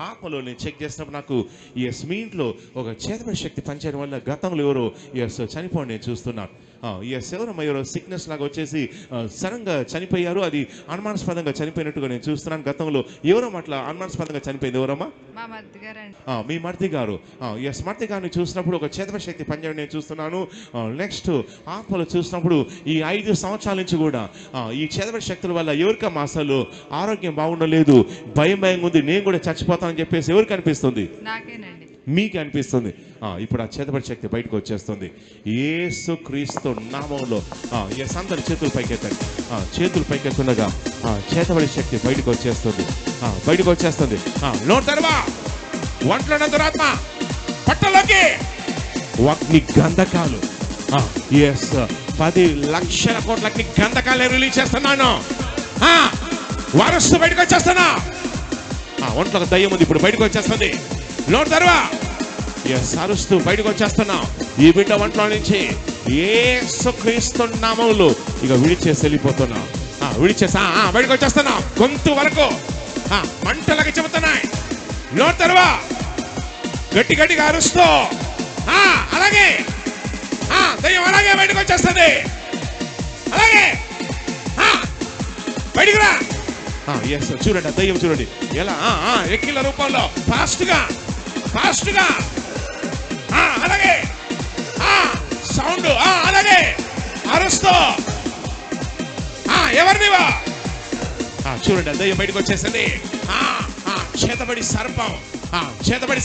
ఆత్మలో నేను చెక్ చేసినప్పుడు నాకు మీ ఇంట్లో ఒక చేతబడి శక్తి పనిచేయడం వల్ల గతంలో ఎవరో చనిపోవడం నేను చూస్తున్నాను. ఎవరో సిక్నెస్ లాగా వచ్చేసి సడన్గా చనిపోయారు. అది అనుమానాస్పదంగా చనిపోయినట్టుగా నేను చూస్తున్నాను. గతంలో ఎవరో అట్లా అనుమానాస్పదంగా చనిపోయింది. ఎవరమ్మా? మీ మర్ది గారు. మర్ది గారిని చూసినప్పుడు ఒక చేతబడి శక్తి పనిచేయడం నేను చూస్తున్నాను. నెక్స్ట్ ఆత్మలో చూసినప్పుడు ఈ 5 సంవత్సరాల నుంచి కూడా ఈ చేతబడి శక్తుల వల్ల ఎవరికమ్మా అసలు ఆరోగ్యం బాగుండలేదు, భయం ఉంది, నేను కూడా చచ్చిపోతానని చెప్పేసి ఎవరికి అనిపిస్తుంది? మీకు అనిపిస్తుంది. ఇప్పుడు ఆ చేతబడి శక్తి బయటకు వచ్చేస్తుంది యేసుక్రీస్తు నామములో. అందరి చేతులు పైకెత్తండి. చేతులు పైకెత్తుండగా చేతబడి శక్తి బయటకు వచ్చేస్తుంది. బయటకు వచ్చేస్తుంది. నోట్ తెరవా. ఒంట్లో దురాత్మ పట్టలోకి అగ్ని గంధకాలు 10 లక్షల కోట్ల అగ్ని గంధకాలు రిలీజ్ చేస్తున్నాను. వారసు బయటకు వచ్చేస్తున్నా. ఒంట్లో దయ్యం ఉంది, ఇప్పుడు బయటకు వచ్చేస్తుంది. నోట్ తెరవా. అరుస్తూ బయటకు వచ్చేస్తున్నా. ఈ బిడ్డ ఒంట్లో నుంచి యేసుక్రీస్తు నామములో ఇక విడిచేసి వెళ్ళిపోతున్నా. విడిచేసా బయటకు వచ్చేస్తున్నా. గొంతు వరకు మంటలకి చెబుతున్నాయి. నోట్ తెరవా. గట్టి గట్టిగా అరుస్తూ అలాగే దయ్యం అలాగే బయటకు వచ్చేస్తుంది. అలాగే బయటికి రా. చూడండి దయ్యం చూడండి ఎలా ఎక్కిల రూపంలో ఫాస్ట్ గా అలాగే సౌండ్ అలాగే అరుస్తూ ఎవరినివా చూడండి దయ్యం బయటకు వచ్చేసింది. చేతబడి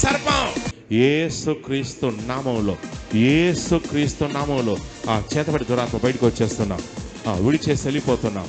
సర్పం యేసుక్రీస్తు నామములో చేతబడి దురాత్మ బయటకు వచ్చేస్తున్నాం. విడిచేసి వెళ్ళిపోతున్నాం.